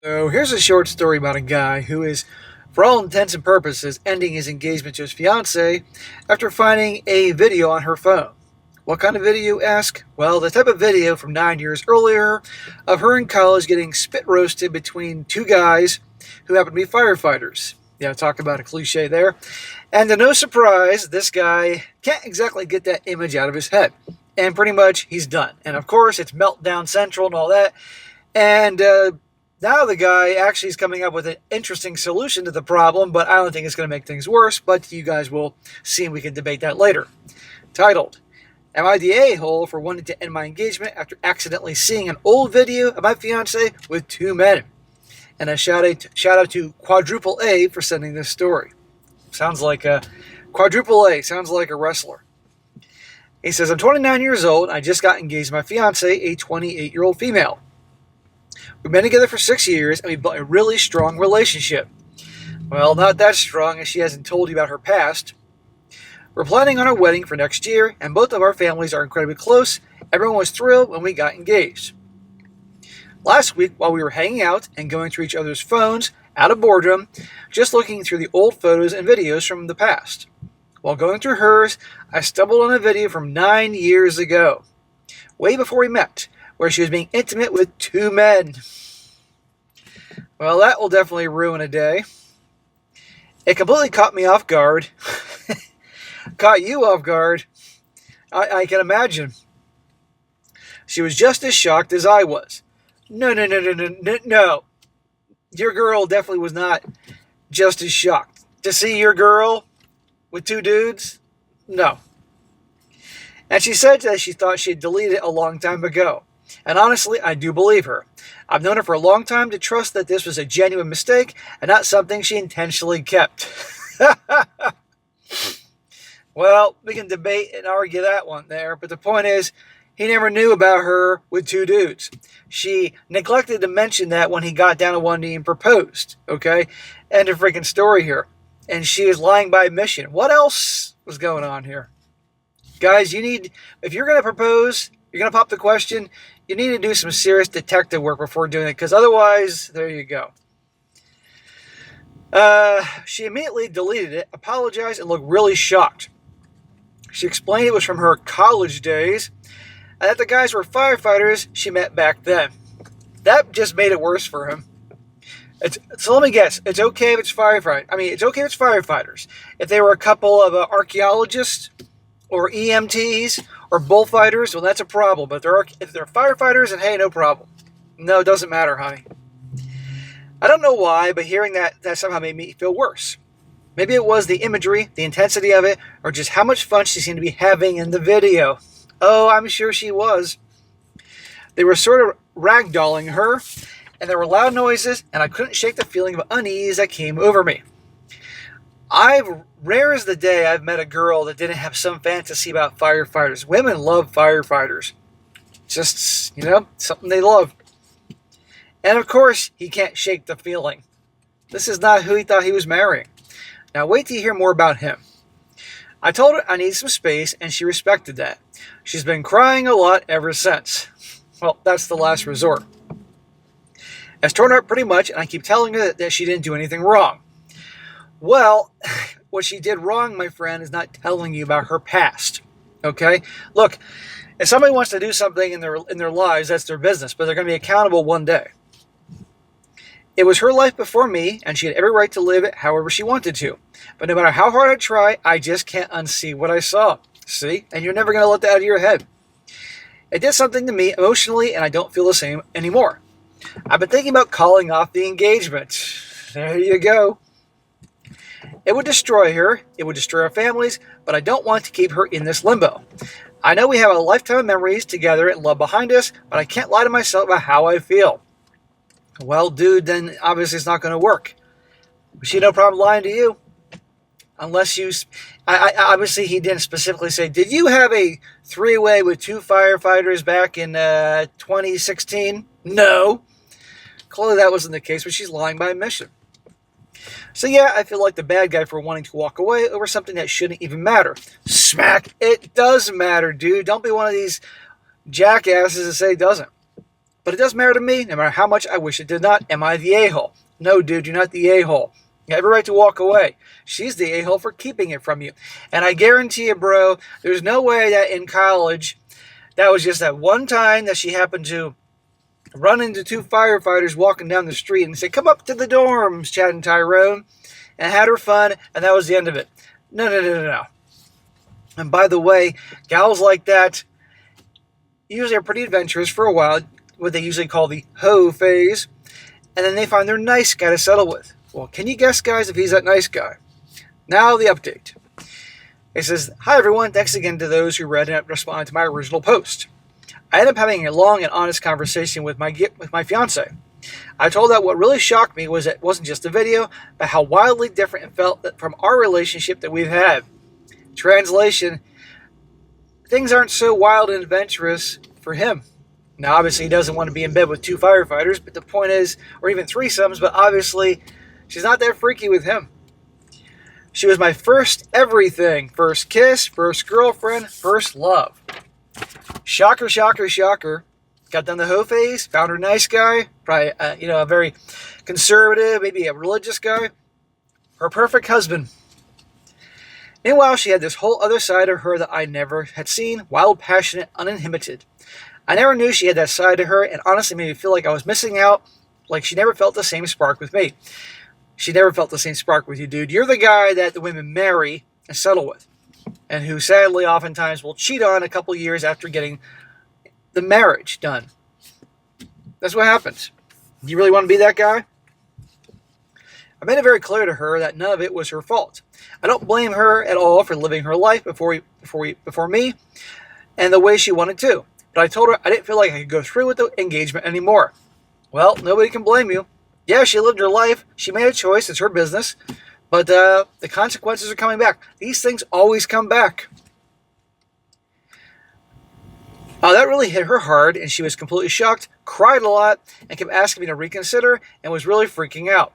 So here's a short story about a guy who is, for all intents and purposes, ending his engagement to his fiancée after finding a video on her phone. What kind of video, you ask? Well, the type of video from 9 years earlier of her in college getting spit roasted between two guys who happen to be firefighters. Yeah, talk about a cliche there. And to no surprise, this guy can't exactly get that image out of his head. And pretty much he's done. And of course, it's meltdown central and all that. And now the guy actually is coming up with an interesting solution to the problem, but I don't think it's going to make things worse, but you guys will see and we can debate that later. Titled, Am I the a-hole for wanting to end my engagement after accidentally seeing an old video of my fiancé with two men? And a shout out to Quadruple A for sending this story. Sounds like a Quadruple A, sounds like a wrestler. He says, I'm 29 years old. I just got engaged to my fiancée, a 28-year-old female. We've been together for 6 years, and we built a really strong relationship. Well, not that strong, as she hasn't told you about her past. We're planning on our wedding for next year, and both of our families are incredibly close. Everyone was thrilled when we got engaged. Last week, while we were hanging out and going through each other's phones, out of boredom, just looking through the old photos and videos from the past. While going through hers, I stumbled on a video from 9 years ago, way before we met, where she was being intimate with two men. Well, that will definitely ruin a day. It completely caught me off guard. Caught you off guard. I can imagine. She was just as shocked as I was. No. Your girl definitely was not just as shocked. To see your girl with two dudes? No. And she said that she thought she had deleted it a long time ago. And honestly, I do believe her. I've known her for a long time to trust that this was a genuine mistake and not something she intentionally kept. Well, we can debate and argue that one there, but the point is, he never knew about her with two dudes. She neglected to mention that when he got down to one knee and proposed, okay? End of freaking story here. And she is lying by admission. What else was going on here? Guys, if you're going to propose, you're going to pop the question, you need to do some serious detective work before doing it, because otherwise, there you go. She immediately deleted it, apologized, and looked really shocked. She explained it was from her college days, and that the guys were firefighters she met back then. That just made it worse for him. So let me guess, it's okay if it's firefighters. It's okay if it's firefighters. If they were a couple of archaeologists or EMTs or bullfighters, well, that's a problem. But if they're firefighters, then hey, no problem. No, it doesn't matter, honey. I don't know why, but hearing that somehow made me feel worse. Maybe it was the imagery, the intensity of it, or just how much fun she seemed to be having in the video. Oh, I'm sure she was. They were sort of ragdolling her, and there were loud noises, and I couldn't shake the feeling of unease that came over me. Rare is the day I've met a girl that didn't have some fantasy about firefighters. Women love firefighters. Just, something they love. And of course, he can't shake the feeling. This is not who he thought he was marrying. Now wait till you hear more about him. I told her I needed some space, and she respected that. She's been crying a lot ever since. Well, that's the last resort. It's torn up pretty much, and I keep telling her that she didn't do anything wrong. Well, what she did wrong, my friend, is not telling you about her past. Okay? Look, if somebody wants to do something in their lives, that's their business, but they're going to be accountable one day. It was her life before me, and she had every right to live it however she wanted to. But no matter how hard I try, I just can't unsee what I saw. See? And you're never going to let that out of your head. It did something to me emotionally, and I don't feel the same anymore. I've been thinking about calling off the engagement. There you go. It would destroy her. It would destroy our families, but I don't want to keep her in this limbo. I know we have a lifetime of memories together and love behind us, but I can't lie to myself about how I feel. Well, dude, then obviously it's not going to work. She had no problem lying to you. Unless obviously he didn't specifically say, did you have a three-way with two firefighters back in 2016? No. Clearly that wasn't the case, but she's lying by admission. So yeah, I feel like the bad guy for wanting to walk away over something that shouldn't even matter. Smack! It does matter, dude. Don't be one of these jackasses that say it doesn't. But it doesn't matter to me, no matter how much I wish it did not. Am I the a-hole? No, dude, you're not the a-hole. You have every right to walk away. She's the a-hole for keeping it from you. And I guarantee you, bro, there's no way that in college, that was just that one time that she happened to run into two firefighters walking down the street and say, come up to the dorms, Chad and Tyrone, and had her fun, and that was the end of it. No, no, no, no, no. And by the way, gals like that usually are pretty adventurous for a while, what they usually call the hoe phase, and then they find their nice guy to settle with. Well, can you guess, guys, if he's that nice guy? Now the update. It says, hi everyone, thanks again to those who read and responded to my original post. I ended up having a long and honest conversation with my fiancée. I told her that what really shocked me was it wasn't just a video, but how wildly different it felt from our relationship that we've had. Translation, things aren't so wild and adventurous for him. Now, obviously, he doesn't want to be in bed with two firefighters, but the point is, or even threesomes, but obviously, she's not that freaky with him. She was my first everything. First kiss, first girlfriend, first love. Shocker, shocker, shocker. Got done the hoe phase, found her nice guy, probably, a very conservative, maybe a religious guy. Her perfect husband. Meanwhile, she had this whole other side of her that I never had seen, wild, passionate, uninhibited. I never knew she had that side to her, and honestly made me feel like I was missing out, like she never felt the same spark with me. She never felt the same spark with you, dude. You're the guy that the women marry and settle with, and who sadly oftentimes will cheat on a couple years after getting the marriage done. That's what happens. You really want to be that guy? I made it very clear to her that none of it was her fault. I don't blame her at all for living her life before me and the way she wanted to. But I told her I didn't feel like I could go through with the engagement anymore. Well, nobody can blame you. Yeah, she lived her life. She made a choice. It's her business. But the consequences are coming back. These things always come back. That really hit her hard, and she was completely shocked, cried a lot, and kept asking me to reconsider, and was really freaking out.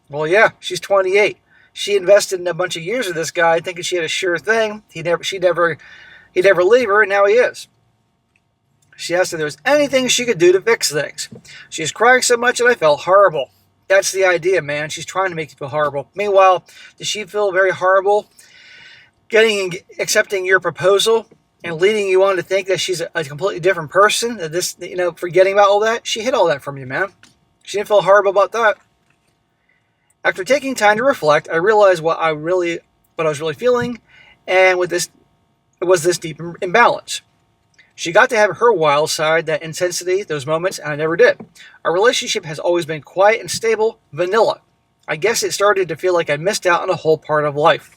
Well, yeah, she's 28. She invested in a bunch of years with this guy, thinking she had a sure thing. He'd never leave her, and now he is. She asked if there was anything she could do to fix things. She was crying so much that I felt horrible. That's the idea, man. She's trying to make you feel horrible. Meanwhile, does she feel very horrible accepting your proposal and leading you on to think that she's a completely different person? That forgetting about all that? She hid all that from you, man. She didn't feel horrible about that. After taking time to reflect, I realized what I was really feeling, and it was this deep imbalance. She got to have her wild side, that intensity, those moments, and I never did. Our relationship has always been quiet and stable, vanilla. I guess it started to feel like I missed out on a whole part of life.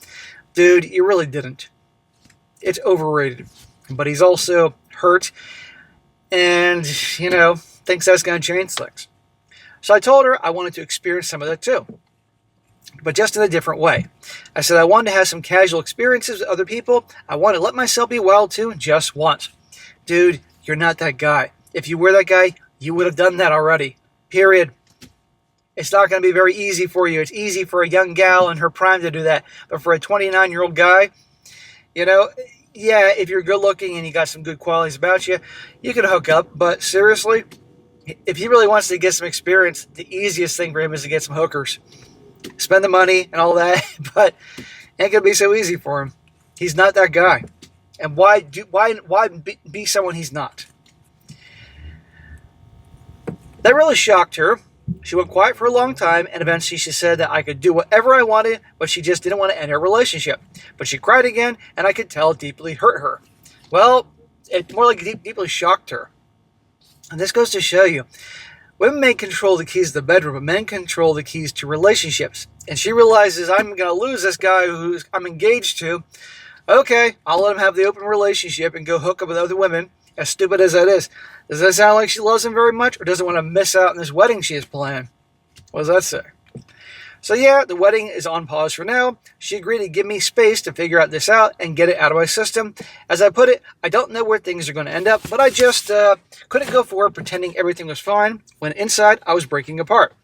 Dude, you really didn't. It's overrated. But he's also hurt and, thinks that's going to change things. So I told her I wanted to experience some of that too, but just in a different way. I said I wanted to have some casual experiences with other people. I wanted to let myself be wild too, just once. Dude, you're not that guy. If you were that guy, you would have done that already. Period. It's not going to be very easy for you. It's easy for a young gal in her prime to do that. But for a 29-year-old guy, if you're good looking and you got some good qualities about you, you can hook up. But seriously, if he really wants to get some experience, the easiest thing for him is to get some hookers. Spend the money and all that, but it ain't going to be so easy for him. He's not that guy. And why be someone he's not? That really shocked her. She went quiet for a long time, and eventually she said that I could do whatever I wanted, but she just didn't want to end her relationship. But she cried again, and I could tell it deeply hurt her. Well, it more like deeply shocked her. And this goes to show you, women may control the keys to the bedroom, but men control the keys to relationships. And she realizes, I'm going to lose this guy who I'm engaged to. Okay, I'll let him have the open relationship and go hook up with other women, as stupid as that is. Does that sound like she loves him very much, or doesn't want to miss out on this wedding she is planning? What does that say? So yeah, the wedding is on pause for now. She agreed to give me space to figure this out and get it out of my system. As I put it, I don't know where things are going to end up, but I just couldn't go forward pretending everything was fine when inside I was breaking apart.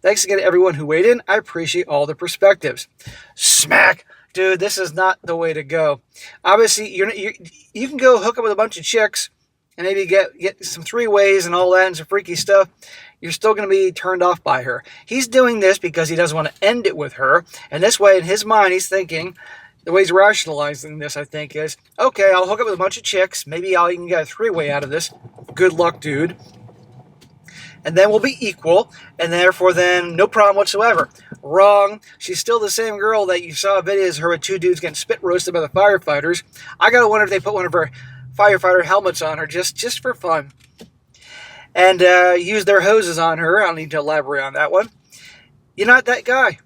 Thanks again to everyone who weighed in. I appreciate all the perspectives. Smack! Dude, this is not the way to go. Obviously, you can go hook up with a bunch of chicks and maybe get some three-ways and all that and some freaky stuff, you're still going to be turned off by her. He's doing this because he doesn't want to end it with her. And this way, in his mind, he's thinking, the way he's rationalizing this, I think, is, okay, I'll hook up with a bunch of chicks. Maybe I'll even get a three-way out of this. Good luck, dude. And then we'll be equal, and therefore then no problem whatsoever. Wrong. She's still the same girl that you saw videos of her with two dudes getting spit roasted by the firefighters. I gotta wonder if they put one of her firefighter helmets on her just for fun. And use their hoses on her. I don't need to elaborate on that one. You're not that guy.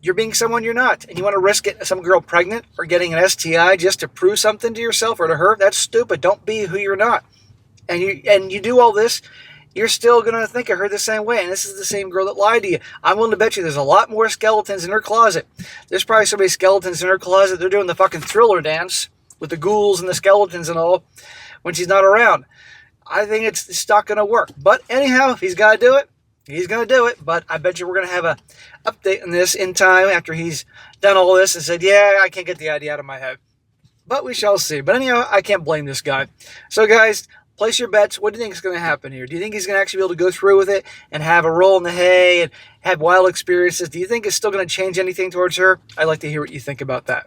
You're being someone you're not. And you want to risk getting some girl pregnant or getting an STI just to prove something to yourself or to her? That's stupid. Don't be who you're not. And you do all this, you're still going to think of her the same way. And this is the same girl that lied to you. I'm willing to bet you there's a lot more skeletons in her closet. There's probably so many skeletons in her closet, they're doing the fucking Thriller dance with the ghouls and the skeletons and all when she's not around. I think it's not going to work. But anyhow, if he's got to do it, he's going to do it. But I bet you we're going to have a update on this in time after he's done all this and said, yeah, I can't get the idea out of my head. But we shall see. But anyhow, I can't blame this guy. So guys, place your bets. What do you think is going to happen here? Do you think he's going to actually be able to go through with it and have a roll in the hay and have wild experiences? Do you think it's still going to change anything towards her? I'd like to hear what you think about that.